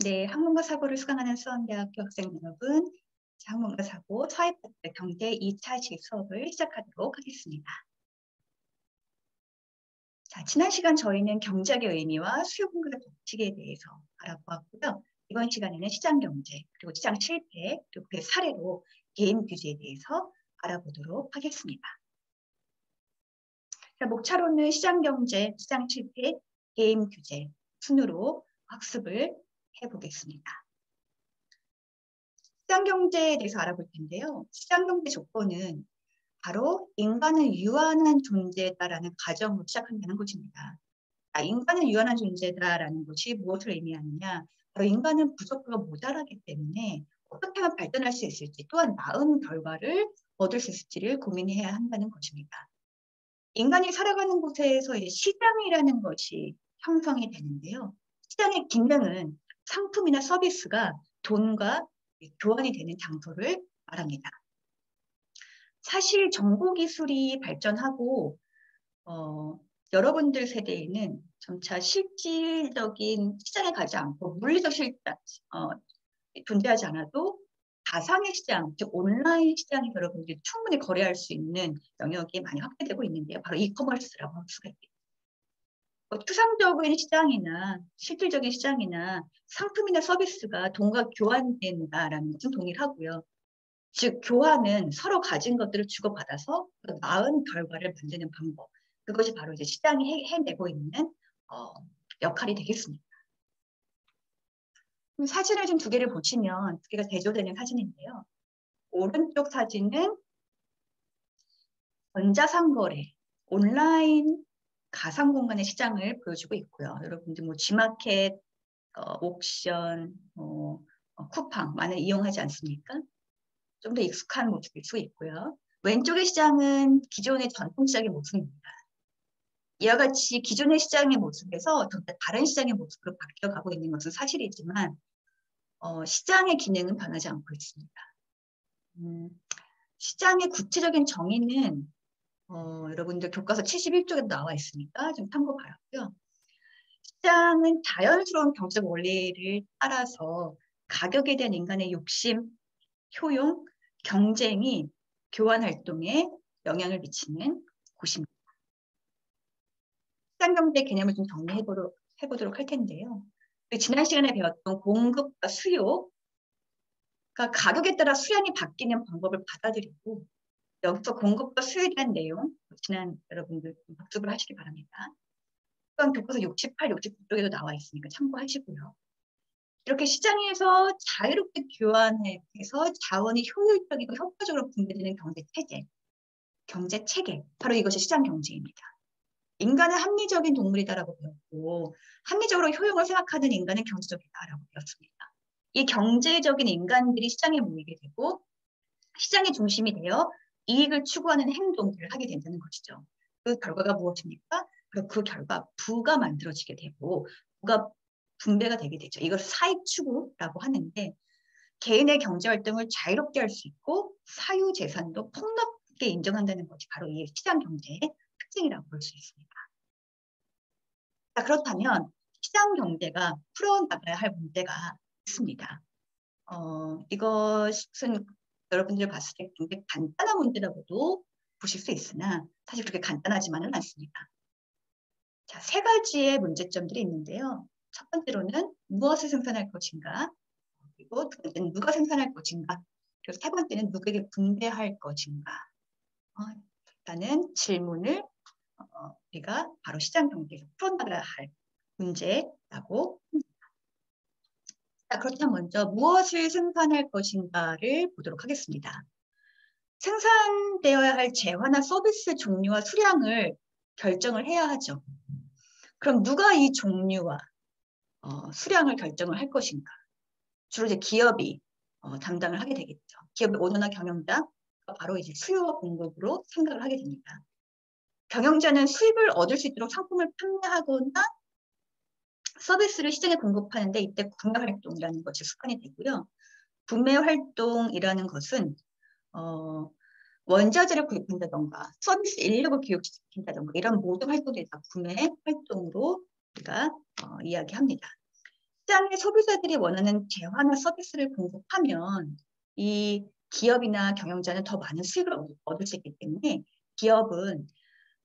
네, 학문과 사고를 수강하는 수원대학교 학생 여러분, 학문과 사고 사회파트 경제 2차식 수업을 시작하도록 하겠습니다. 자, 지난 시간 저희는 경제학의 의미와 수요 공급의 법칙에 대해서 알아보았고요. 이번 시간에는 시장 경제, 그리고 시장 실패, 그리고 그 사례로 개인 규제에 대해서 알아보도록 하겠습니다. 자, 목차로는 시장 경제, 시장 실패, 개인 규제 순으로 학습을 해보겠습니다. 시장경제에 대해서 알아볼 텐데요. 시장경제 조건은 바로 인간은 유한한 존재다라는 가정으로 시작한다는 것입니다. 인간은 유한한 존재다라는 것이 무엇을 의미하느냐? 바로 인간은 부족하고 모자라기 때문에 어떻게 하면 발전할 수 있을지 또한 나은 결과를 얻을 수 있을지를 고민해야 한다는 것입니다. 인간이 살아가는 곳에서 이제 시장이라는 것이 형성이 되는데요. 시장의 기능은 상품이나 서비스가 돈과 교환이 되는 장소를 말합니다. 사실 정보기술이 발전하고 여러분들 세대에는 점차 실질적인 시장에 가지 않고 물리적 시장, 존재하지 않아도 가상의 시장, 즉 온라인 시장이 여러분들이 충분히 거래할 수 있는 영역이 많이 확대되고 있는데요. 바로 이커머스라고 할 수가 있겠죠. 추상적인 시장이나 실질적인 시장이나 상품이나 서비스가 돈과 교환된다라는 것은 동일하고요. 즉 교환은 서로 가진 것들을 주고받아서 나은 결과를 만드는 방법. 그것이 바로 이제 시장이 해내고 있는 역할이 되겠습니다. 사진을 좀 두 개를 보시면 두 개가 대조되는 사진인데요. 오른쪽 사진은 전자상거래, 온라인 가상 공간의 시장을 보여주고 있고요. 여러분들 뭐 G마켓, 옥션, 쿠팡 많이 이용하지 않습니까? 좀 더 익숙한 모습일 수 있고요. 왼쪽의 시장은 기존의 전통 시장의 모습입니다. 이와 같이 기존의 시장의 모습에서 다른 시장의 모습으로 바뀌어가고 있는 것은 사실이지만 시장의 기능은 변하지 않고 있습니다. 시장의 구체적인 정의는 여러분들 교과서 71쪽에 나와 있으니까 좀 참고 바라고요. 시장은 자연스러운 경제적 원리를 따라서 가격에 대한 인간의 욕심, 효용, 경쟁이 교환 활동에 영향을 미치는 곳입니다. 시장 경제 개념을 좀 정리해보도록 할 텐데요. 지난 시간에 배웠던 공급과 수요, 그러니까 가격에 따라 수량이 바뀌는 방법을 받아들이고 여기서 공급과 수요에 대한 내용, 지난 여러분들 학습을 하시기 바랍니다. 또한 교과서 68, 69쪽에도 나와 있으니까 참고하시고요. 이렇게 시장에서 자유롭게 교환해서 자원이 효율적이고 효과적으로 분배되는 경제 체계, 바로 이것이 시장 경제입니다. 인간은 합리적인 동물이다라고 배웠고 합리적으로 효용을 생각하는 인간은 경제적이다라고 배웠습니다. 이 경제적인 인간들이 시장에 모이게 되고 시장의 중심이 되어 이익을 추구하는 행동들을 하게 된다는 것이죠. 그 결과가 무엇입니까? 그리고 그 결과 부가 만들어지게 되고 부가 분배가 되게 되죠. 이걸 사익 추구라고 하는데 개인의 경제활동을 자유롭게 할 수 있고 사유재산도 폭넓게 인정한다는 것이 바로 이 시장 경제의 특징이라고 볼 수 있습니다. 자, 그렇다면 시장 경제가 풀어나가야 할 문제가 있습니다. 이것은 여러분들 봤을 때 굉장히 간단한 문제라고도 보실 수 있으나 사실 그렇게 간단하지만은 않습니다. 자, 세 가지의 문제점들이 있는데요. 첫 번째로는 무엇을 생산할 것인가, 그리고 두 번째는 누가 생산할 것인가, 그리고 세 번째는 누구에게 분배할 것인가 라는 질문을 우리가 바로 시장 경제에서 풀어나가야 할 문제라고 합니다. 자, 그렇다면 먼저 무엇을 생산할 것인가를 보도록 하겠습니다. 생산되어야 할 재화나 서비스 종류와 수량을 결정을 해야 하죠. 그럼 누가 이 종류와 수량을 결정을 할 것인가? 주로 이제 기업이 담당을 하게 되겠죠. 기업의 오너나 경영자가 바로 이제 수요와 공급으로 생각을 하게 됩니다. 경영자는 수입을 얻을 수 있도록 상품을 판매하거나 서비스를 시장에 공급하는데 이때 구매 활동이라는 것이 습관이 되고요. 구매 활동이라는 것은 원자재를 구입한다던가 서비스 인력을 교육시킨다던가 이런 모든 활동들이 다 구매 활동으로 우리가 이야기합니다. 시장의 소비자들이 원하는 재화나 서비스를 공급하면 이 기업이나 경영자는 더 많은 수익을 얻을 수 있기 때문에 기업은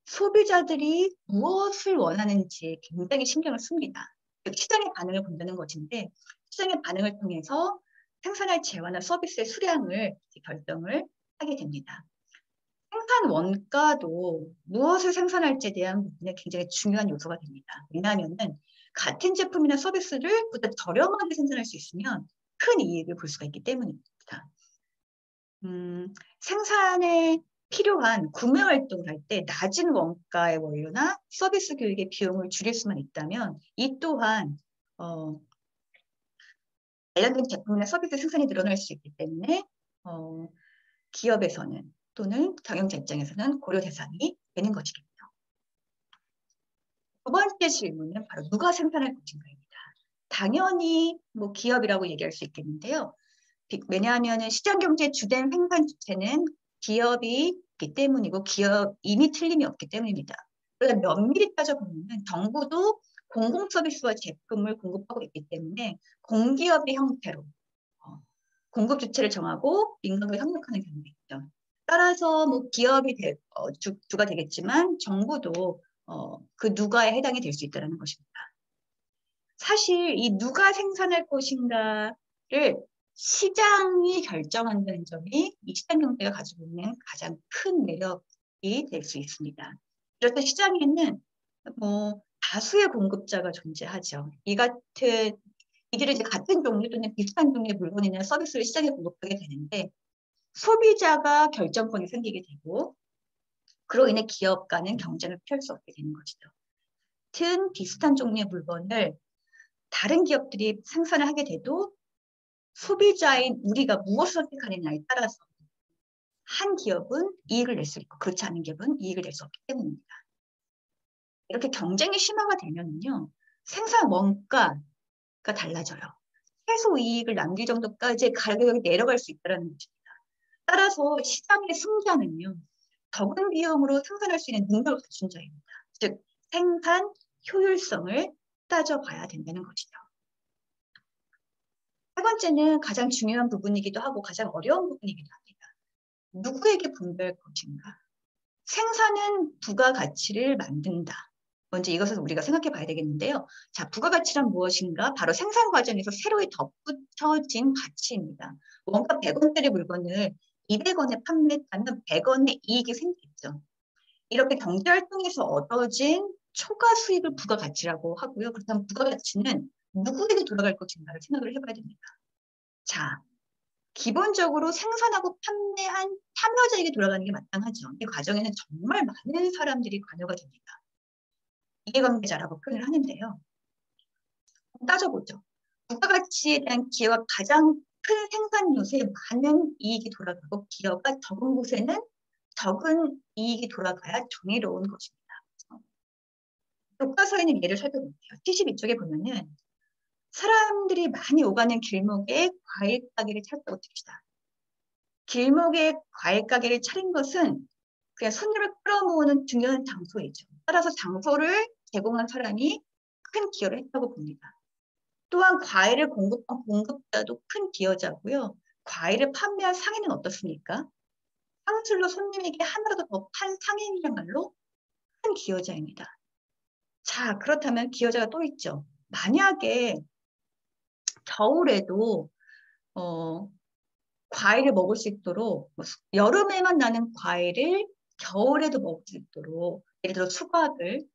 소비자들이 무엇을 원하는지 굉장히 신경을 씁니다. 시장의 반응을 본다는 것인데 시장의 반응을 통해서 생산할 재화나 서비스의 수량을 결정을 하게 됩니다. 생산 원가도 무엇을 생산할지에 대한 부분에 굉장히 중요한 요소가 됩니다. 왜냐하면 같은 제품이나 서비스를 보다 저렴하게 생산할 수 있으면 큰 이익을 볼 수가 있기 때문입니다. 생산에 필요한 구매 활동을 할 때 낮은 원가의 원료나 서비스 교육의 비용을 줄일 수만 있다면 이 또한 관련된 제품이나 서비스 생산이 늘어날 수 있기 때문에 기업에서는 또는 경영자 입장에서는 고려 대상이 되는 것이겠죠. 두 번째 질문은 바로 누가 생산할 것인가입니다. 당연히 뭐 기업이라고 얘기할 수 있겠는데요. 왜냐하면 시장경제의 주된 생산 주체는 기업이기 때문이고 기업임이 틀림이 없기 때문입니다. 그러나 면밀히 따져보면 정부도 공공서비스와 제품을 공급하고 있기 때문에 공기업의 형태로 공급 주체를 정하고 민간과 협력하는 경우가 있죠. 따라서 뭐 기업이 주가 되겠지만 정부도 그 누가에 해당이 될 수 있다는 것입니다. 사실 이 누가 생산할 것인가를 시장이 결정한다는 점이 이 시장 경제가 가지고 있는 가장 큰 매력이 될 수 있습니다. 그래서 시장에는 뭐 다수의 공급자가 존재하죠. 이들은 이제 같은 종류 또는 비슷한 종류의 물건이나 서비스를 시장에 공급하게 되는데 소비자가 결정권이 생기게 되고 그로 인해 기업 간은 경쟁을 피할 수 없게 되는 것이죠. 같은 비슷한 종류의 물건을 다른 기업들이 생산을 하게 돼도 소비자인 우리가 무엇을 선택하느냐에 따라서 한 기업은 이익을 낼 수 있고 그렇지 않은 기업은 이익을 낼 수 없기 때문입니다. 이렇게 경쟁이 심화가 되면요. 생산 원가가 달라져요. 최소 이익을 남길 정도까지 가격이 내려갈 수 있다는 것입니다. 따라서 시장의 승자는요. 적은 비용으로 생산할 수 있는 능력을 갖춘 자입니다. 즉 생산 효율성을 따져봐야 된다는 것이죠. 세 번째는 가장 중요한 부분이기도 하고 가장 어려운 부분이기도 합니다. 누구에게 분배할 것인가? 생산은 부가가치를 만든다. 먼저 이것을 우리가 생각해 봐야 되겠는데요. 자, 부가가치란 무엇인가? 바로 생산 과정에서 새로이 덧붙여진 가치입니다. 원가 100원짜리 물건을 200원에 판매했다면 100원의 이익이 생기죠. 이렇게 경제활동에서 얻어진 초과 수익을 부가가치라고 하고요. 그렇다면 부가가치는 누구에게 돌아갈 것인가를 생각을 해봐야 됩니다. 자, 기본적으로 생산하고 판매한 참여자에게 돌아가는 게 마땅하죠. 이 과정에는 정말 많은 사람들이 관여가 됩니다. 이해관계자라고 표현을 하는데요. 따져보죠. 부가가치에 대한 기여가 가장 큰 생산 요소에 많은 이익이 돌아가고 기여가 적은 곳에는 적은 이익이 돌아가야 정의로운 것입니다. 교과서에는 예를 살펴볼게요. 72쪽에 보면은 사람들이 많이 오가는 길목에 과일 가게를 찾았다고 칩시다. 길목에 과일 가게를 차린 것은 그냥 손님을 끌어모으는 중요한 장소이죠. 따라서 장소를 제공한 사람이 큰 기여를 했다고 봅니다. 또한 과일을 공급한 공급자도 큰 기여자고요. 과일을 판매한 상인은 어떻습니까? 상술로 손님에게 하나라도 더 판 상인이야말로 큰 기여자입니다. 자, 그렇다면 기여자가 또 있죠. 만약에 겨울에도 과일을 먹을 수 있도록 여름에만 나는 과일을 겨울에도 먹을 수 있도록 예를 들어 수박을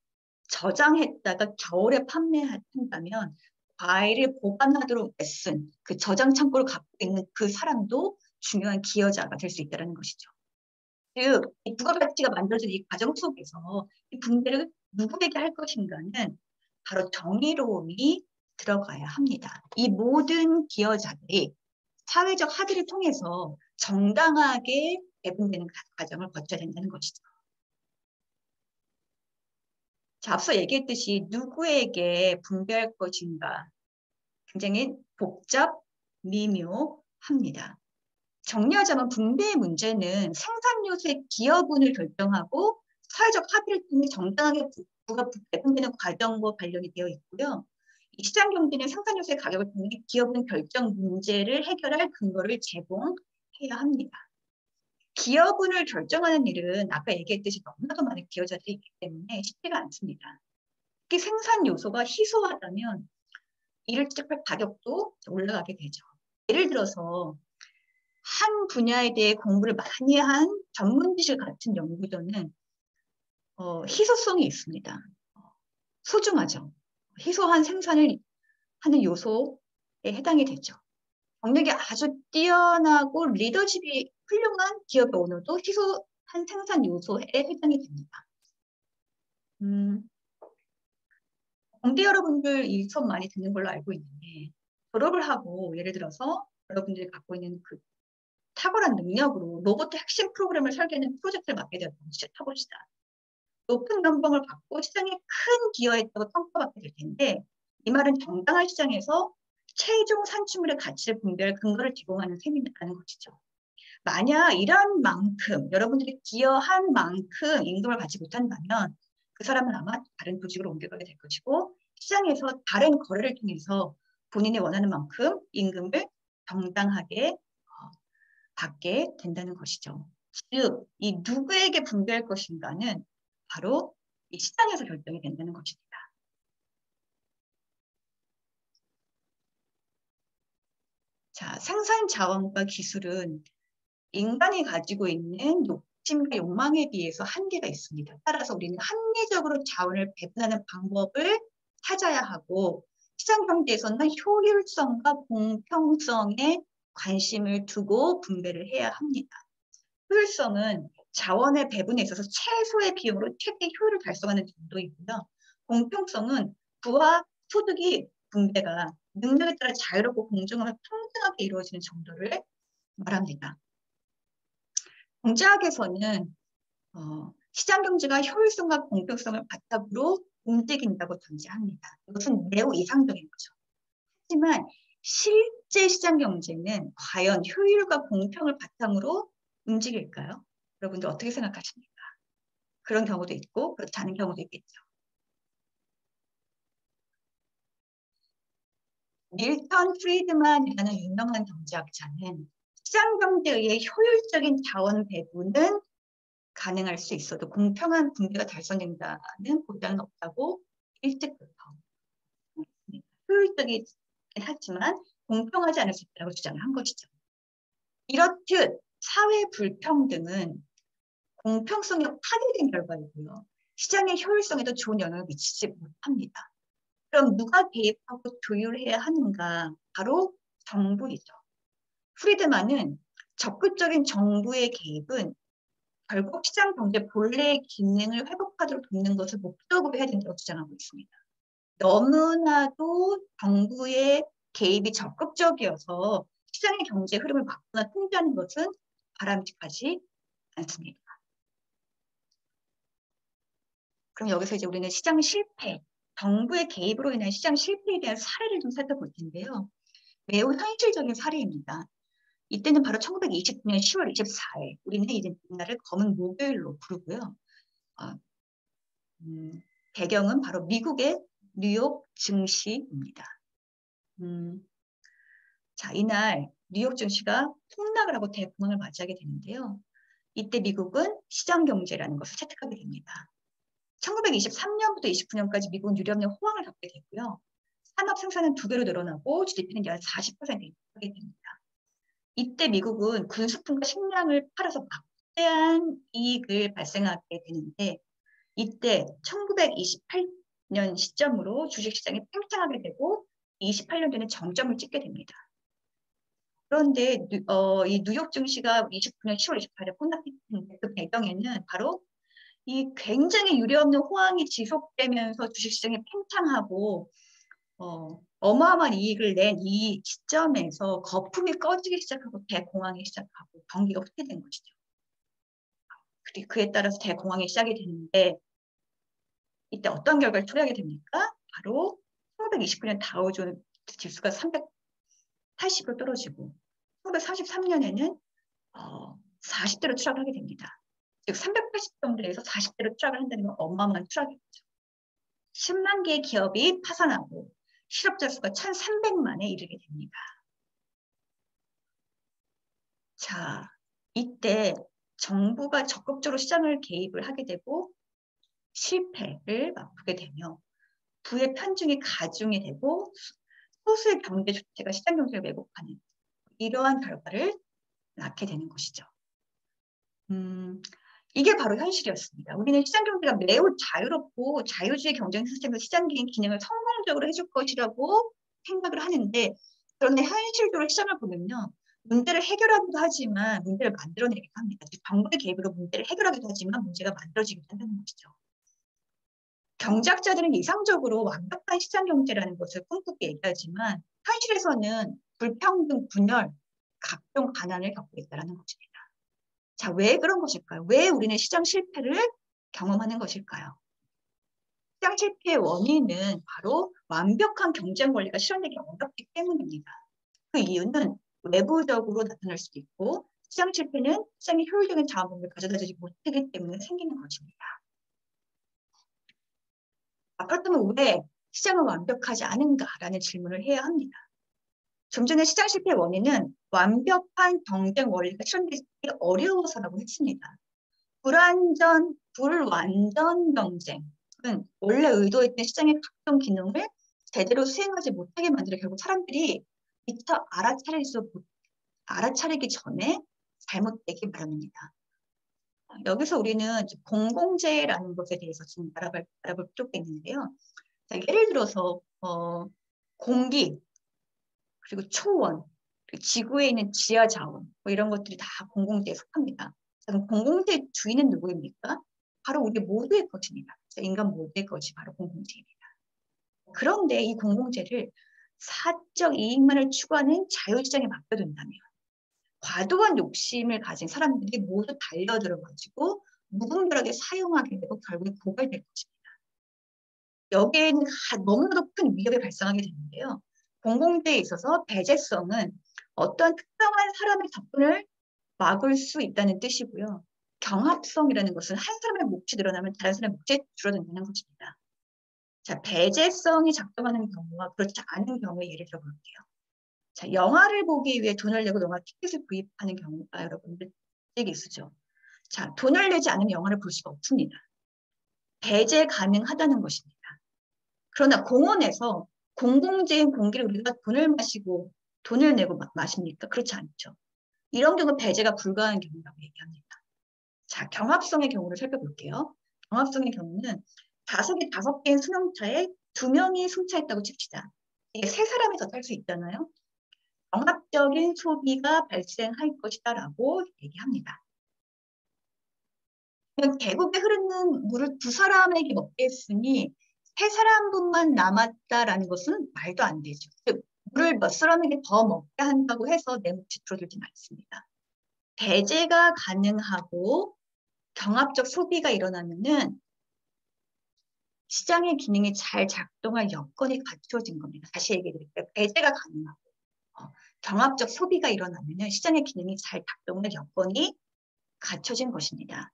저장했다가 겨울에 판매한다면 과일을 보관하도록 애쓴 그 저장 창고를 갖고 있는 그 사람도 중요한 기여자가 될 수 있다는 것이죠. 즉, 이 부가가치가 만들어진 이 과정 속에서 이 분배를 누구에게 할 것인가는 바로 정의로움이 들어가야 합니다. 이 모든 기여자들이 사회적 합의를 통해서 정당하게 배분되는 과정을 거쳐야 된다는 것이죠. 자, 앞서 얘기했듯이 누구에게 분배할 것인가 굉장히 복잡, 미묘합니다. 정리하자면 분배의 문제는 생산 요소의 기여분을 결정하고 사회적 합의를 통해 정당하게 부가 배분되는 과정과 관련이 되어 있고요. 이 시장 경제는 생산 요소의 가격을 통해 기업은 결정 문제를 해결할 근거를 제공해야 합니다. 기업은을 결정하는 일은 아까 얘기했듯이 너무나도 많은 기여자들이 있기 때문에 쉽지가 않습니다. 특히 생산 요소가 희소하다면 이를 시작할 가격도 올라가게 되죠. 예를 들어서 한 분야에 대해 공부를 많이 한 전문 지식 같은 연구자는 희소성이 있습니다. 소중하죠. 희소한 생산을 하는 요소에 해당이 되죠. 경력이 아주 뛰어나고 리더십이 훌륭한 기업의 오너도 희소한 생산 요소에 해당이 됩니다. 공대 여러분들 이 수업 많이 듣는 걸로 알고 있는데 졸업을 하고 예를 들어서 여러분들이 갖고 있는 그 탁월한 능력으로 로봇 핵심 프로그램을 설계하는 프로젝트를 맡게 되었다고 타봅시다. 높은 연봉을 받고 시장에 큰 기여했다고 평가받게 될 텐데 이 말은 정당한 시장에서 최종 산출물의 가치를 분별할 근거를 제공하는 셈이라는 것이죠. 만약 이런 만큼 여러분들이 기여한 만큼 임금을 받지 못한다면 그 사람은 아마 다른 조직으로 옮겨가게 될 것이고 시장에서 다른 거래를 통해서 본인이 원하는 만큼 임금을 정당하게 받게 된다는 것이죠. 즉, 이 누구에게 분배할 것인가는 바로 이 시장에서 결정이 된다는 것입니다. 자, 생산 자원과 기술은 인간이 가지고 있는 욕심과 욕망에 비해서 한계가 있습니다. 따라서 우리는 합리적으로 자원을 배분하는 방법을 찾아야 하고 시장 경제에서는 효율성과 공평성에 관심을 두고 분배를 해야 합니다. 효율성은 자원의 배분에 있어서 최소의 비용으로 최대 효율을 달성하는 정도이고요. 공평성은 부와 소득이 분배가 능력에 따라 자유롭고 공정하고 평등하게 이루어지는 정도를 말합니다. 경제학에서는 시장 경제가 효율성과 공평성을 바탕으로 움직인다고 전제합니다. 이것은 매우 이상적인 거죠. 하지만 실제 시장 경제는 과연 효율과 공평을 바탕으로 움직일까요? 여러분들 어떻게 생각하십니까? 그런 경우도 있고 그렇지 않은 경우도 있겠죠. 밀턴 프리드만이라는 유명한 경제학자는 시장 경제에 의해 효율적인 자원 배분은 가능할 수 있어도 공평한 분배가 달성된다는 보장은 없다고 일찍부터 효율적이긴 하지만 공평하지 않을 수 있다고 주장을 한 것이죠. 이렇듯 사회 불평등은 공평성이 파괴된 결과이고요. 시장의 효율성에도 좋은 영향을 미치지 못합니다. 그럼 누가 개입하고 조율해야 하는가? 바로 정부이죠. 프리드만은 적극적인 정부의 개입은 결국 시장 경제 본래의 기능을 회복하도록 돕는 것을 목적으로 해야 된다고 주장하고 있습니다. 너무나도 정부의 개입이 적극적이어서 시장의 경제 흐름을 막거나 통제하는 것은 바람직하지 않습니다. 그럼 여기서 이제 우리는 시장 실패, 정부의 개입으로 인한 시장 실패에 대한 사례를 좀 살펴볼 텐데요. 매우 현실적인 사례입니다. 이때는 바로 1929년 10월 24일, 우리는 이제 이날을 검은 목요일로 부르고요. 배경은 바로 미국의 뉴욕 증시입니다. 자, 이날 뉴욕 증시가 폭락을 하고 대공황을 맞이하게 되는데요. 이때 미국은 시장 경제라는 것을 채택하게 됩니다. 1923년부터 29년까지 미국은 유럽의 호황을 겪게 되고요. 산업 생산은 2배로 늘어나고 GDP는 약 40% 하게 됩니다. 이때 미국은 군수품과 식량을 팔아서 막대한 이익을 발생하게 되는데 이때 1928년 시점으로 주식시장이 팽창하게 되고 28년도에는 정점을 찍게 됩니다. 그런데 이 뉴욕 증시가 29년 10월 28일에 폭락했던 그 배경에는 바로 이 굉장히 유례없는 호황이 지속되면서 주식시장이 팽창하고 어마어마한 이익을 낸 이 시점에서 거품이 꺼지기 시작하고 대공황이 시작하고 경기가 후퇴된 것이죠. 그리고 그에 따라서 대공황이 시작이 되는데 이때 어떤 결과를 초래하게 됩니까? 바로 1929년 다우존스 지수가 380으로 떨어지고 1943년에는 40대로 추락하게 됩니다. 즉 380 정도에서 40대로 추락을 한다는 건 어마어마한 추락이죠. 10만 개의 기업이 파산하고 실업자 수가 1,300만에 이르게 됩니다. 자, 이때 정부가 적극적으로 시장을 개입을 하게 되고 실패를 맛보게 되며 부의 편중이 가중이 되고 소수의 경제 주체가 시장 경제를 왜곡하는 이러한 결과를 낳게 되는 것이죠. 이게 바로 현실이었습니다. 우리는 시장 경제가 매우 자유롭고 자유주의 경쟁 시스템에서 시장 기능을 성공적으로 해줄 것이라고 생각을 하는데, 그런데 현실적으로 시장을 보면요, 문제를 해결하기도 하지만 문제를 만들어내기도 합니다. 정부의 개입으로 문제를 해결하기도 하지만 문제가 만들어지기도 한다는 것이죠. 경제학자들은 이상적으로 완벽한 시장 경제라는 것을 꿈꾸게 얘기하지만 현실에서는 불평등, 분열, 각종 가난을 겪고 있다는 것입니다. 자, 왜 그런 것일까요? 왜 우리는 시장 실패를 경험하는 것일까요? 시장 실패의 원인은 바로 완벽한 경쟁 원리가 실현되기 어렵기 때문입니다. 그 이유는 외부적으로 나타날 수도 있고 시장 실패는 시장의 효율적인 자원을 가져다주지 못하기 때문에 생기는 것입니다. 그렇다면 왜 시장은 완벽하지 않은가라는 질문을 해야 합니다. 좀 전에 시장 실패의 원인은 완벽한 경쟁 원리가 실현되기 어려워서라고 했습니다. 불완전 경쟁은 원래 의도했던 시장의 각종 기능을 제대로 수행하지 못하게 만들어 결국 사람들이 미처 알아차리기 전에 잘못되기 마련입니다. 여기서 우리는 공공재라는 것에 대해서 지금 알아볼 필요가 있는데요. 자, 예를 들어서 공기, 그리고 초원, 그리고 지구에 있는 지하 자원, 뭐 이런 것들이 다 공공재에 속합니다. 그럼 공공재의 주인은 누구입니까? 바로 우리 모두의 것입니다. 인간 모두의 것이 바로 공공재입니다. 그런데 이 공공재를 사적 이익만을 추구하는 자유시장에 맡겨둔다면 과도한 욕심을 가진 사람들이 모두 달려들어가지고 무분별하게 사용하게 되고 결국에 고갈될 것입니다. 여기에는 너무나도 큰 위협이 발생하게 되는데요. 공공재에 있어서 배제성은 어떤 특정한 사람의 접근을 막을 수 있다는 뜻이고요. 경합성이라는 것은 한 사람의 몫이 늘어나면 다른 사람의 몫이 줄어든다는 것입니다. 자, 배제성이 작동하는 경우와 그렇지 않은 경우에 예를 들어 볼게요. 자, 영화를 보기 위해 돈을 내고 영화 티켓을 구입하는 경우가 여러분들 되게 있으죠. 자, 돈을 내지 않으면 영화를 볼 수가 없습니다. 배제 가능하다는 것입니다. 그러나 공원에서 공공재인 공기를 우리가 돈을 마시고 돈을 내고 마십니까? 그렇지 않죠. 이런 경우 배제가 불가한 경우라고 얘기합니다. 자, 경합성의 경우를 살펴볼게요. 경합성의 경우는 좌석이 5개인 승용차에 2명이 승차했다고 칩시다. 이게 3사람이 더 탈 수 있잖아요. 경합적인 소비가 발생할 것이다라고 얘기합니다. 계곡에 흐르는 물을 2사람에게 먹게 했으니 3사람분만 남았다라는 것은 말도 안 되죠. 즉, 물을 몇 사람에게 더 먹게 한다고 해서 내 몫이 줄어들진 않습니다. 배제가 가능하고 경합적 소비가 일어나면은 시장의 기능이 잘 작동할 여건이 갖춰진 겁니다. 다시 얘기해 드릴게요. 배제가 가능하고 경합적 소비가 일어나면은 시장의 기능이 잘 작동할 여건이 갖춰진 것입니다.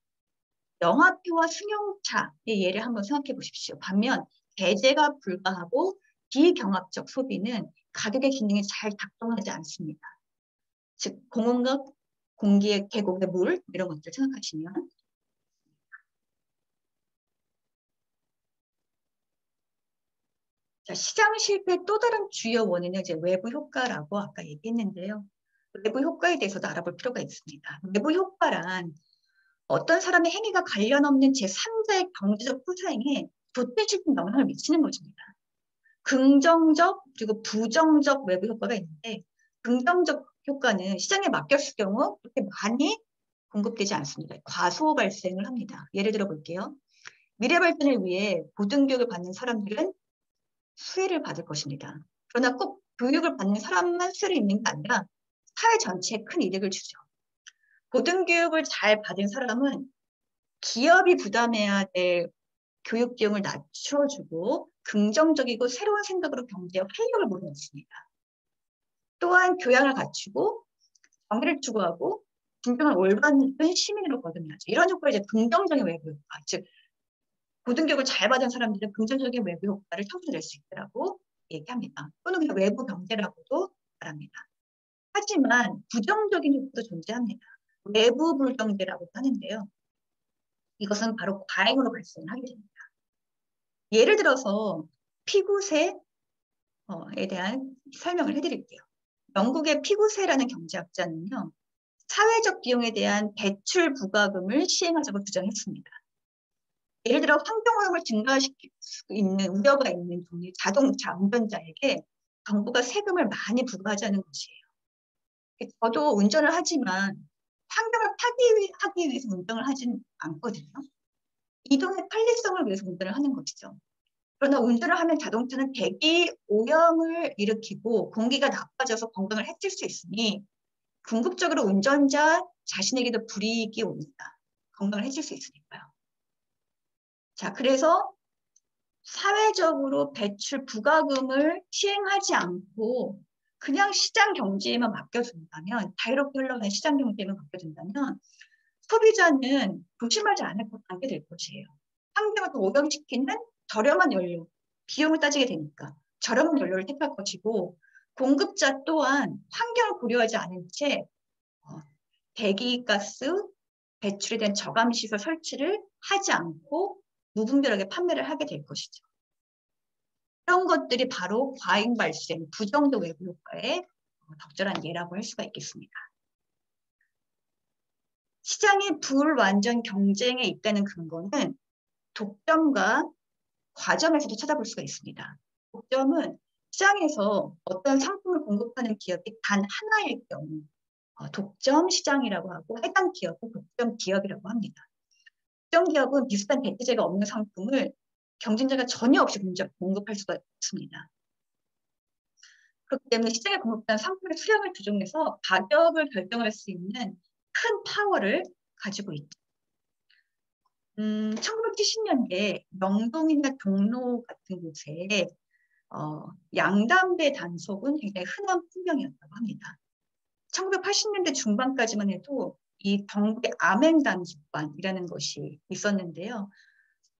영화표와 승용차의 예를 한번 생각해 보십시오. 반면 배제가 불가하고 비경합적 소비는 가격의 기능이 잘 작동하지 않습니다. 즉 공원과 공기의 계곡의 물 이런 것들 생각하시면 자, 시장 실패의 또 다른 주요 원인은 이제 외부 효과라고 아까 얘기했는데요. 외부 효과에 대해서도 알아볼 필요가 있습니다. 외부 효과란 어떤 사람의 행위가 관련 없는 제3자의 경제적 후사행에 도태시킨 영향을 미치는 것입니다. 긍정적 그리고 부정적 외부 효과가 있는데 긍정적 효과는 시장에 맡겼을 경우 그렇게 많이 공급되지 않습니다. 과소 발생을 합니다. 예를 들어 볼게요. 미래 발전을 위해 고등교육을 받는 사람들은 수혜를 받을 것입니다. 그러나 꼭 교육을 받는 사람만 수혜를 입는 게 아니라 사회 전체에 큰 이득을 주죠. 고등교육을 잘 받은 사람은 기업이 부담해야 될 교육 비용을 낮춰주고 긍정적이고 새로운 생각으로 경제에 활력을 몰아넣습니다. 또한 교양을 갖추고 정의를 추구하고 진정한 올바른 시민으로 거듭나죠. 이런 효과가 이제 긍정적인 외부 효과, 즉 고등교육을 잘 받은 사람들은 긍정적인 외부 효과를 창출낼 수 있더라고 얘기합니다. 또는 그냥 외부 경제라고도 말합니다. 하지만 부정적인 효과도 존재합니다. 외부 불경제라고 하는데요. 이것은 바로 과잉으로 발생하게 됩니다. 예를 들어서 피구세에 대한 설명을 해드릴게요. 영국의 피구세라는 경제학자는요. 사회적 비용에 대한 대출 부과금을 시행하자고 주장했습니다. 예를 들어 환경오염을 증가시킬 수 있는 우려가 있는 종류 자동차 운전자에게 정부가 세금을 많이 부과하자는 것이에요. 저도 운전을 하지만 환경을 파괴하기 위해서 운전을 하진 않거든요. 이동의 편리성을 위해서 운전을 하는 것이죠. 그러나 운전을 하면 자동차는 대기 오염을 일으키고 공기가 나빠져서 건강을 해칠 수 있으니 궁극적으로 운전자 자신에게도 불이익이 옵니다. 건강을 해칠 수 있으니까요. 자, 그래서 사회적으로 대출 부과금을 시행하지 않고 그냥 시장 경제에만 맡겨둔다면, 자유롭게 흘러가는 시장 경제에만 맡겨둔다면 소비자는 조심하지 않게 될 것이에요. 환경을 더 오염시키는 저렴한 연료, 비용을 따지게 되니까 저렴한 연료를 택할 것이고, 공급자 또한 환경을 고려하지 않은 채 대기가스 배출에 대한 저감시설 설치를 하지 않고 무분별하게 판매를 하게 될 것이죠. 이런 것들이 바로 과잉 발생, 부정적 외부 효과의 적절한 예라고 할 수가 있겠습니다. 시장이 불완전 경쟁에 있다는 근거는 독점과 과점에서도 찾아볼 수가 있습니다. 독점은 시장에서 어떤 상품을 공급하는 기업이 단 하나일 경우 독점 시장이라고 하고, 해당 기업은 독점 기업이라고 합니다. 독점 기업은 비슷한 대체제가 없는 상품을 경쟁자가 전혀 없이 공급할 수가 없습니다. 그렇기 때문에 시장에 공급된 상품의 수량을 조정해서 가격을 결정할 수 있는 큰 파워를 가지고 있죠. 1970년대 명동이나 종로 같은 곳에 양담배 단속은 굉장히 흔한 풍경이었다고 합니다. 1980년대 중반까지만 해도 이 정부의 암행단속반이라는 것이 있었는데요.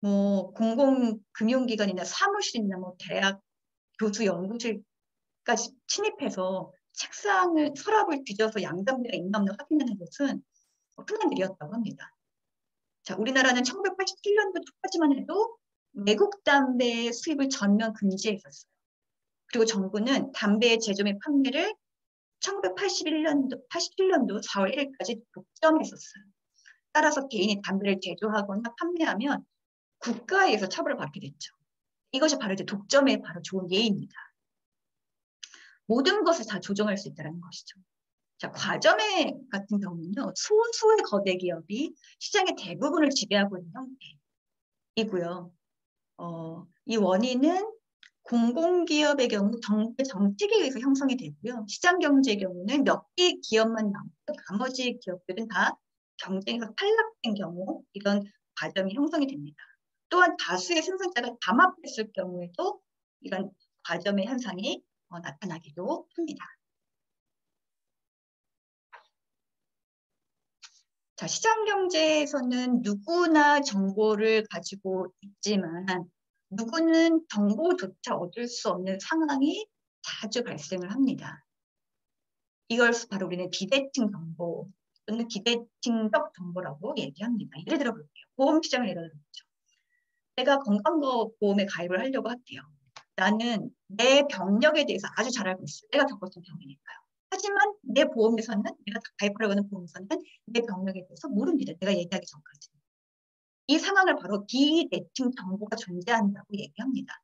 공공금융기관이나 사무실이나 대학 교수 연구실까지 침입해서 서랍을 뒤져서 양담배가 있나 없나 확인하는 것은 흔한 일이었다고 합니다. 자, 우리나라는 1987년도까지만 해도 외국 담배의 수입을 전면 금지했었어요. 그리고 정부는 담배의 제조 및 판매를 1987년도 4월 1일까지 독점했었어요. 따라서 개인이 담배를 제조하거나 판매하면 국가에서 처벌을 받게 됐죠. 이것이 바로 이제 독점의 바로 좋은 예입니다. 모든 것을 다 조정할 수 있다는 것이죠. 자, 과점의 같은 경우는요, 소수의 거대 기업이 시장의 대부분을 지배하고 있는 형태이고요. 이 원인은 공공기업의 경우 정부의 정책에 의해서 형성이 되고요. 시장경제의 경우는 몇 개 기업만 남고 나머지 기업들은 다 경쟁에서 탈락된 경우 이런 과점이 형성이 됩니다. 또한 다수의 생산자가 담합했을 경우에도 이런 과점의 현상이 나타나기도 합니다. 자, 시장경제에서는 누구나 정보를 가지고 있지만 누구는 정보조차 얻을 수 없는 상황이 자주 발생을 합니다. 이걸 바로 우리는 비대칭 정보 또는 비대칭적 정보라고 얘기합니다. 예를 들어 볼게요. 보험시장을 예를 들어보죠. 내가 건강보험에 가입을 하려고 할게요. 나는 내 병력에 대해서 아주 잘 알고 있어요. 내가 겪었던 병이니까요. 하지만 내 보험에서는, 내가 가입하려고 하는 보험에서는 내 병력에 대해서 모릅니다. 내가 얘기하기 전까지. 이 상황을 바로 비대칭 정보가 존재한다고 얘기합니다.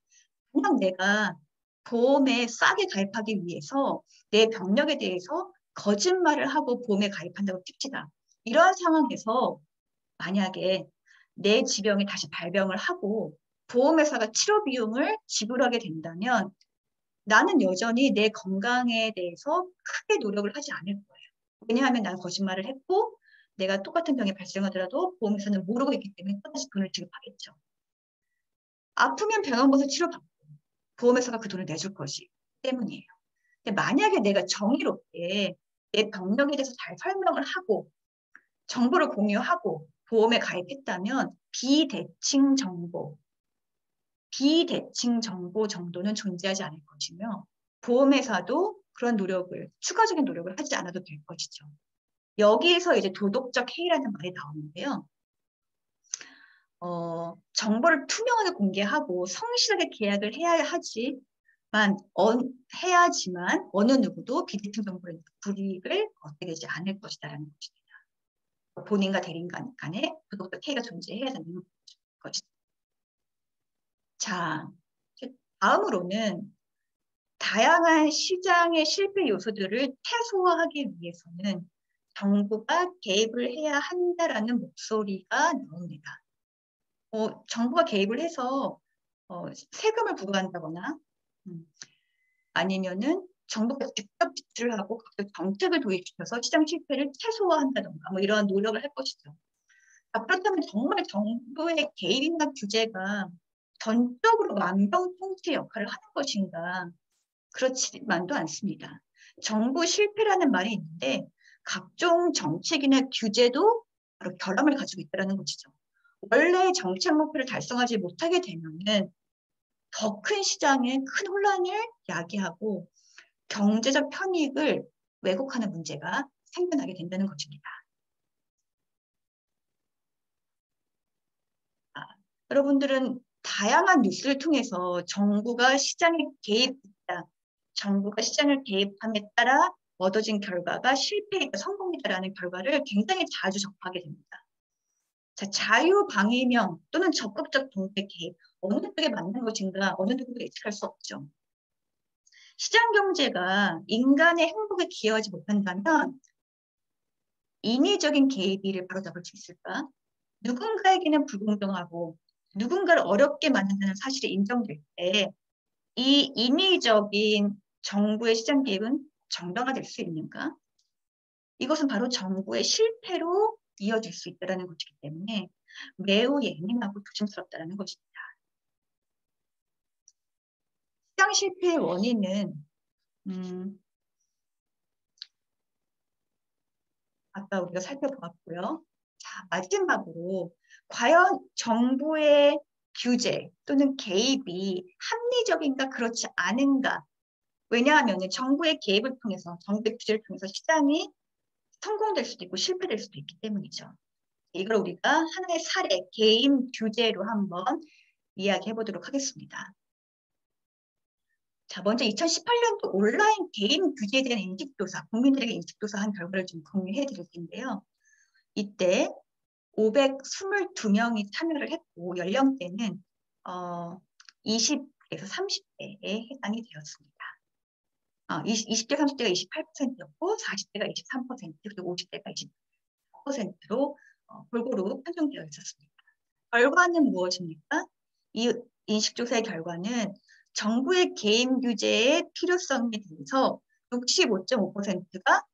그냥 내가 보험에 싸게 가입하기 위해서 내 병력에 대해서 거짓말을 하고 보험에 가입한다고 칩시다. 이러한 상황에서 만약에 내 질병이 다시 발병을 하고 보험회사가 치료 비용을 지불하게 된다면 나는 여전히 내 건강에 대해서 크게 노력을 하지 않을 거예요. 왜냐하면 나는 거짓말을 했고 내가 똑같은 병이 발생하더라도 보험회사는 모르고 있기 때문에 또다시 돈을 지급하겠죠. 아프면 병원 가서 치료받고 보험회사가 그 돈을 내줄 것이기 때문이에요. 근데 만약에 내가 정의롭게 내 병력에 대해서 잘 설명을 하고 정보를 공유하고 보험에 가입했다면 비대칭 정보, 비대칭 정보 정도는 존재하지 않을 것이며 보험회사도 그런 노력을, 추가적인 노력을 하지 않아도 될 것이죠. 여기에서 이제 도덕적 해이라는 말이 나오는데요. 정보를 투명하게 공개하고 성실하게 계약을 해야지만 어느 누구도 비대칭 정보를 불이익을 얻게 되지 않을 것이다라는 것입니다. 본인과 대리인 간에 도덕적 해이가 존재해야 되는 것이죠. 자, 다음으로는 다양한 시장의 실패 요소들을 최소화하기 위해서는 정부가 개입을 해야 한다라는 목소리가 나옵니다. 정부가 개입을 해서 세금을 부과한다거나 아니면은 정부가 직접 지출을 하고 각종 정책을 도입시켜서 시장 실패를 최소화한다던가 뭐 이러한 노력을 할 것이죠. 그렇다면 정말 정부의 개입이나 규제가 전적으로 만병통치 역할을 하는 것인가? 그렇지만도 않습니다. 정부 실패라는 말이 있는데 각종 정책이나 규제도 바로 결함을 가지고 있다는 것이죠. 원래 정책 목표를 달성하지 못하게 되면은 더 큰 시장에 큰 혼란을 야기하고 경제적 편익을 왜곡하는 문제가 생겨나게 된다는 것입니다. 여러분들은 다양한 뉴스를 통해서 정부가 시장에 개입함에 따라 얻어진 결과가 실패이다, 성공이다라는 결과를 굉장히 자주 접하게 됩니다. 자, 자유방위명 또는 적극적 정책 개입, 어느 쪽에 맞는 것인가, 어느 누구도 예측할 수 없죠. 시장 경제가 인간의 행복에 기여하지 못한다면 인위적인 개입을 바로잡을 수 있을까? 누군가에게는 불공정하고 누군가를 어렵게 만든다는 사실이 인정될 때 이 인위적인 정부의 시장 개입은 정당화될 수 있는가? 이것은 바로 정부의 실패로 이어질 수 있다는 것이기 때문에 매우 예민하고 조심스럽다는 것입니다. 시장 실패의 원인은 아까 우리가 살펴보았고요. 자, 마지막으로 과연 정부의 규제 또는 개입이 합리적인가 그렇지 않은가? 왜냐하면 정부의 개입을 통해서, 정부의 규제를 통해서 시장이 성공될 수도 있고 실패될 수도 있기 때문이죠. 이걸 우리가 하나의 사례, 개인 규제로 한번 이야기해 보도록 하겠습니다. 자, 먼저 2018년도 온라인 개인 규제에 대한 인식조사, 국민들에게 인식조사한 결과를 좀 공유해 드릴 텐데요. 이때 522명이 참여를 했고 연령대는 20에서 30대에 해당이 되었습니다. 20대, 30대가 28%였고 40대가 23%, 그리고 50대가 24%로 골고루 편중되어 있었습니다. 결과는 무엇입니까? 이 인식조사의 결과는 정부의 개인 규제의 필요성에 대해서 65.5%가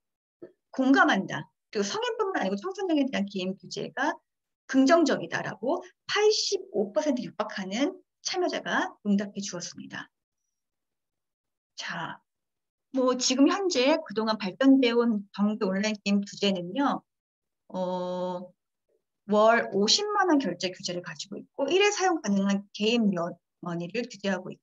공감한다. 그리고 성인뿐만 아니고 청소년에 대한 개인 규제가 긍정적이다라고 85% 육박하는 참여자가 응답해 주었습니다. 자, 뭐 지금 현재 그동안 발전되어 온 정부 온라인 게임 규제는요. 월 50만 원 결제 규제를 가지고 있고 1회 사용 가능한 개인 머니를 규제하고 있고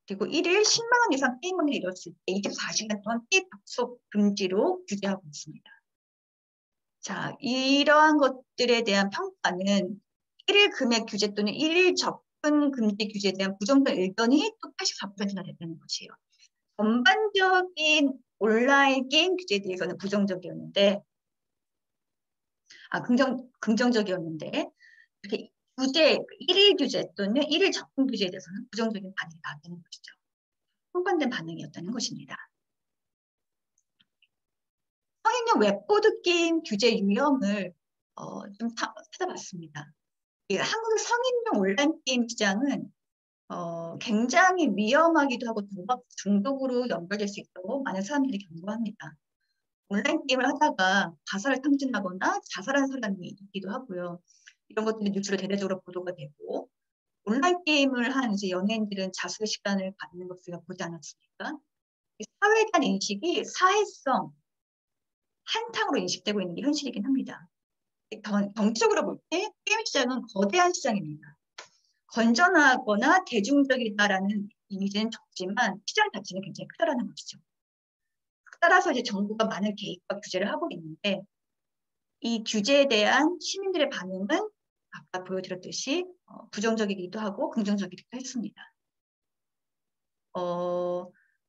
그리고 1일 10만 원 이상 페이먼을 이뤘을 때 24시간 동안 게임 접속 금지로 규제하고 있습니다. 자, 이러한 것들에 대한 평가는 1일 금액 규제 또는 1일 접근 금지 규제에 대한 부정적 의견이 또 84%나 됐다는 것이에요. 전반적인 온라인 게임 규제에 대해서는 부정적이었는데, 긍정적이었는데, 이렇게 규제, 1일 규제 또는 1일 접근 규제에 대해서는 부정적인 반응이 나왔다는 것이죠. 상반된 반응이었다는 것입니다. 성인용 웹보드 게임 규제 유형을 좀 찾아봤습니다. 한국의 성인용 온라인 게임 시장은 굉장히 위험하기도 하고 도박 중독으로 연결될 수 있다고 많은 사람들이 경고합니다. 온라인 게임을 하다가 가사를 탕진하거나 자살한 사람이 있기도 하고요. 이런 것들이 뉴스로 대대적으로 보도가 되고 온라인 게임을 한 이제 연예인들은 자수의 시간을 갖는 것을 우리가 보지 않았습니까? 사회에 대한 인식이 사회성, 한탕으로 인식되고 있는 게 현실이긴 합니다. 경제적으로 볼 때 게임 시장은 거대한 시장입니다. 건전하거나 대중적이다라는 이미지는 적지만 시장 자체는 굉장히 크다라는 것이죠. 따라서 이제 정부가 많은 개입과 규제를 하고 있는데 이 규제에 대한 시민들의 반응은 아까 보여드렸듯이 부정적이기도 하고 긍정적이기도 했습니다.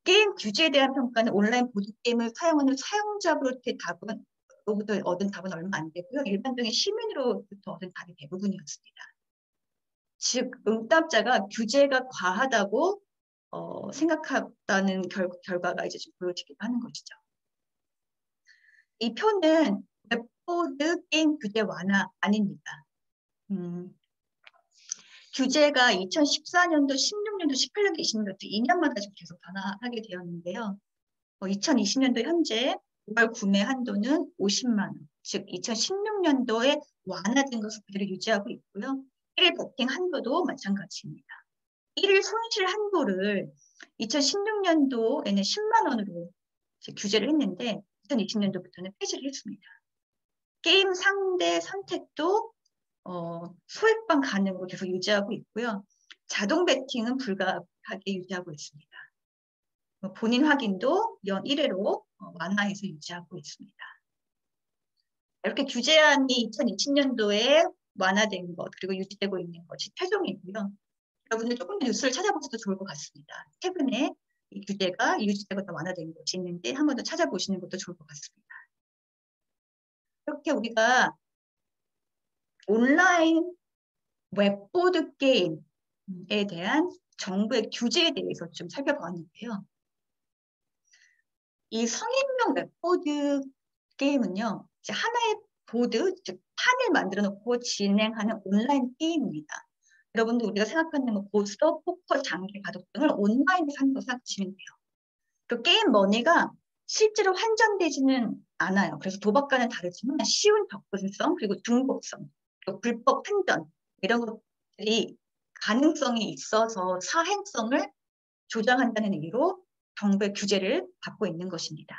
게임 규제에 대한 평가는 온라인 보드게임을 사용하는 사용자로부터 얻은 답은 얼마 안 되고요. 일반적인 시민으로부터 얻은 답이 대부분이었습니다. 즉, 응답자가 규제가 과하다고 생각했다는 결과가 이제 좀 보여지기도 하는 것이죠. 이 표는 웹보드 게임 규제 완화 아닙니다. 규제가 2014년도, 16년도, 18년도, 20년도 2년마다 좀 계속 변화하게 되었는데요. 2020년도 현재 모바일 구매 한도는 50만 원, 즉 2016년도에 완화된 것을 그대로 유지하고 있고요. 1일 베팅 한도도 마찬가지입니다. 1일 손실 한도를 2016년도에는 10만 원으로 규제를 했는데 2020년도부터는 폐지를 했습니다. 게임 상대 선택도 소액방 가능으로 계속 유지하고 있고요. 자동 베팅은 불가하게 유지하고 있습니다. 본인 확인도 연 1회로 완화해서 유지하고 있습니다. 이렇게 규제안이 2020년도에 완화된 것 그리고 유지되고 있는 것이 최종이고요. 여러분들 조금 더 뉴스를 찾아보셔도 좋을 것 같습니다. 최근에 이 규제가 유지되고 더 완화된 것이 있는지 한 번 더 찾아보시는 것도 좋을 것 같습니다. 이렇게 우리가 온라인 웹보드 게임에 대한 정부의 규제에 대해서 좀 살펴보았는데요. 이 성인용 웹보드 게임은요, 이제 하나의 보드, 즉 판을 만들어 놓고 진행하는 온라인 게임입니다. 여러분들 우리가 생각하는 뭐 고스터, 포커, 장기, 바둑 등을 온라인에서 한다고 생각하시면 돼요. 그 게임 머니가 실제로 환전되지는 않아요. 그래서 도박과는 다르지만 쉬운 접근성, 그리고 중복성, 그리고 불법 환전 이런 것들이 가능성이 있어서 사행성을 조장한다는 의미로 정부의 규제를 받고 있는 것입니다.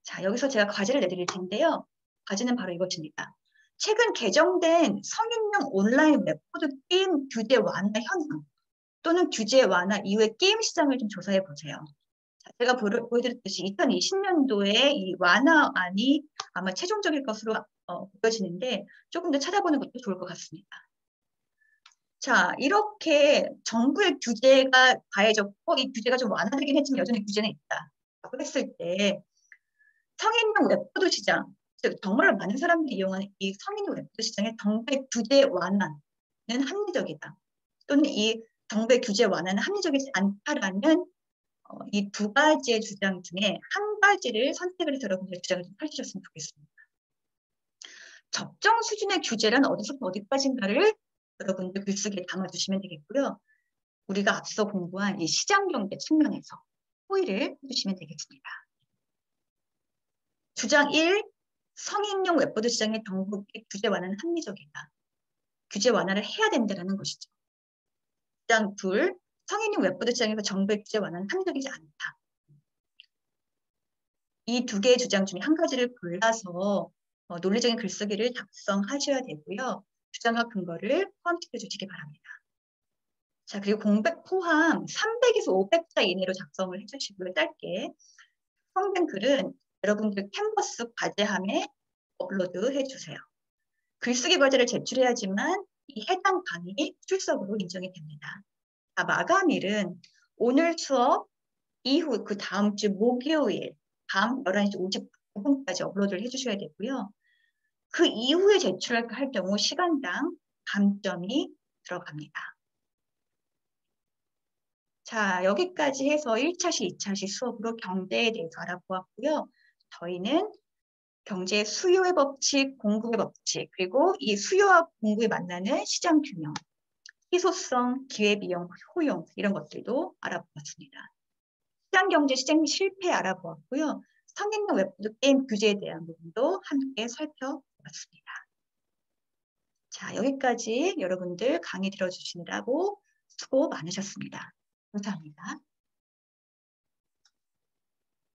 자, 여기서 제가 과제를 내드릴 텐데요. 과제는 바로 이것입니다. 최근 개정된 성인용 온라인 웹보드 게임 규제 완화 현황 또는 규제 완화 이후의 게임 시장을 좀 조사해 보세요. 자, 제가 보여드렸듯이 2020년도에 이 완화안이 아마 최종적일 것으로 보여지는데 조금 더 찾아보는 것도 좋을 것 같습니다. 자, 이렇게 정부의 규제가 가해졌고 이 규제가 좀 완화되긴 했지만 여전히 규제는 있다. 라고 했을 때 성인용 웹보드 시장, 즉 정말 많은 사람들이 이용하는 이 성인용 웹보드 시장의 정부의 규제 완화는 합리적이다. 또는 이 정부의 규제 완화는 합리적이지 않다라는 이 두 가지의 주장 중에 한 가지를 선택을 해서 여러분들 주장을 좀 펼치셨으면 좋겠습니다. 적정 수준의 규제란 어디서부터 어디까지인가를 여러분들 글쓰기에 담아주시면 되겠고요. 우리가 앞서 공부한 이 시장 경제 측면에서 호의를 해주시면 되겠습니다. 주장 1, 성인용 웹보드 시장의 정부의 규제 완화는 합리적이다. 규제 완화를 해야 된다는 것이죠. 주장 2, 성인용 웹보드 시장에서 정부의 규제 완화는 합리적이지 않다. 이 두 개의 주장 중에 한 가지를 골라서 논리적인 글쓰기를 작성하셔야 되고요. 주장과 근거를 포함시켜 주시기 바랍니다. 자, 그리고 공백 포함 300에서 500자 이내로 작성을 해주시고요. 짧게. 성된 글은 여러분들 캔버스 과제함에 업로드 해주세요. 글쓰기 과제를 제출해야지만 이 해당 강의 출석으로 인정이 됩니다. 자, 마감일은 오늘 수업 이후 그 다음 주 목요일 밤 11시 59분까지 업로드를 해주셔야 되고요. 그 이후에 제출할 경우 시간당 감점이 들어갑니다. 자, 여기까지 해서 1차시, 2차시 수업으로 경제에 대해서 알아보았고요. 저희는 경제 수요의 법칙, 공급의 법칙, 그리고 이 수요와 공급이 만나는 시장 균형, 희소성, 기회비용, 효용 이런 것들도 알아보았습니다. 시장 경제, 시장 실패 알아보았고요. 성인용 웹보드 게임 규제에 대한 부분도 함께 살펴보았습니다. 자, 여기까지 여러분들 강의 들어주시느라고 수고 많으셨습니다. 감사합니다.